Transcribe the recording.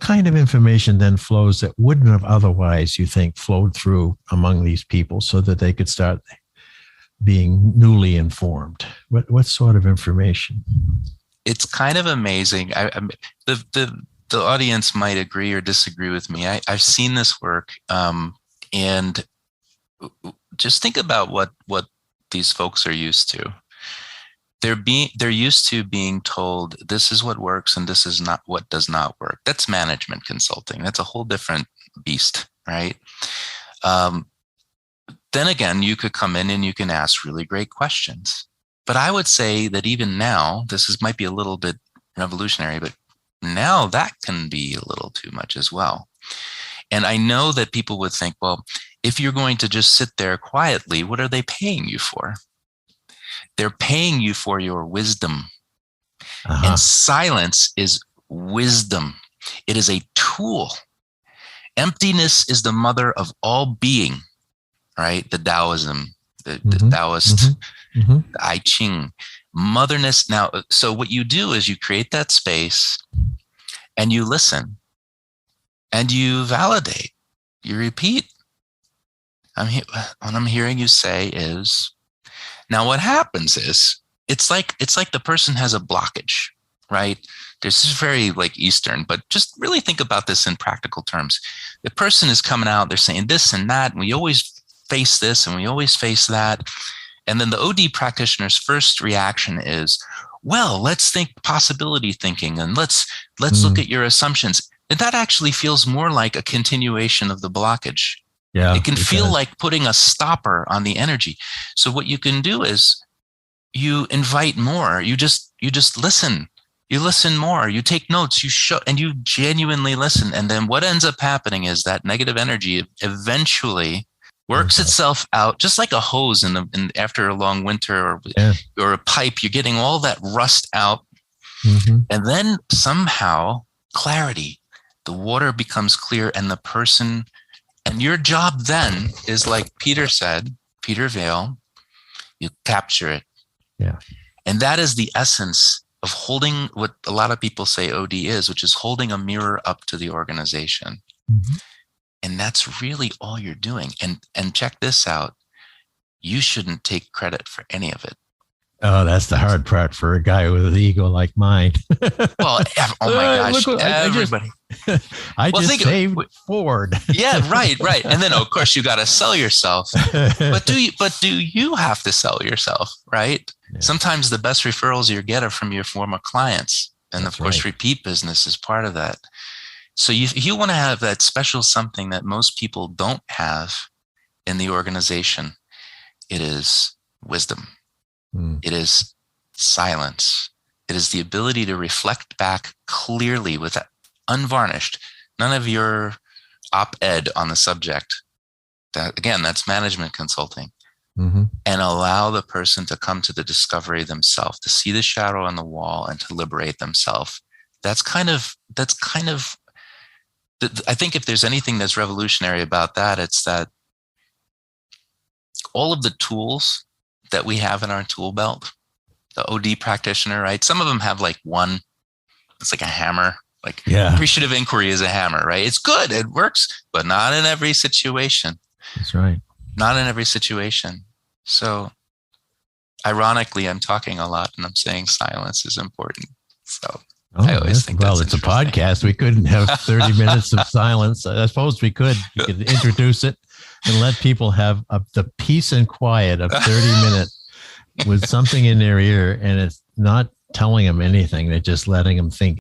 Kind of information then flows that wouldn't have otherwise, you think, flowed through among these people so that they could start being newly informed? What sort of information? It's kind of amazing. The audience might agree or disagree with me. I've seen this work, and just think about what these folks are used to. They're used to being told this is what works and this is not what does not work. That's management consulting. That's a whole different beast, right? Then again, you could come in and you can ask really great questions. But I would say that even now, might be a little bit revolutionary, but now that can be a little too much as well. And I know that people would think, well, if you're going to just sit there quietly, what are they paying you for? They're paying you for your wisdom. And silence is wisdom. It is a tool. Emptiness is the mother of all being, right? The Taoism, the Taoist, the I Ching, motherness. Now, so what you do is you create that space and you listen and you validate, you repeat. What I'm hearing you say is, now what happens is, it's like the person has a blockage, right? This is very like Eastern, but just really think about this in practical terms. The person is coming out, they're saying this and that, and we always face this and we always face that. And then the OD practitioner's first reaction is, well, let's think possibility thinking and let's look at your assumptions. And that actually feels more like a continuation of the blockage. Yeah, it can feel like putting a stopper on the energy. So what you can do is you invite more. You just listen. You listen more. You take notes. You show, and you genuinely listen. And then what ends up happening is that negative energy eventually works itself out, just like a hose after a long winter or a pipe. You're getting all that rust out, and then somehow clarity. The water becomes clear, and the person. And your job then is, like Peter said, Peter Vale, you capture it. Yeah. And that is the essence of holding what a lot of people say OD is, which is holding a mirror up to the organization. And that's really all you're doing. And check this out. You shouldn't take credit for any of it. Oh, that's the hard part for a guy with an ego like mine. Well, oh my gosh, everybody. I just saved Ford. Yeah, right. And then, of course, you got to sell yourself. But do you have to sell yourself, right? Yeah. Sometimes the best referrals you get are from your former clients. And of course, repeat business is part of that. So you want to have that special something that most people don't have in the organization. It is wisdom. It is silence. It is the ability to reflect back clearly with unvarnished, none of your op-ed on the subject. That's management consulting. And allow the person to come to the discovery themselves, to see the shadow on the wall and to liberate themselves. That's kind of, I think if there's anything that's revolutionary about that, it's that all of the tools that we have in our tool belt, the OD practitioner, right? Some of them have like one, it's like a hammer, appreciative inquiry is a hammer, right? It's good, it works, but not in every situation. That's right. Not in every situation. So ironically, I'm talking a lot and I'm saying silence is important. So I always think it's a podcast. We couldn't have 30 minutes of silence. I suppose we could. You could introduce it and let people have the peace and quiet of 30 minutes with something in their ear, and it's not telling them anything. They're just letting them think.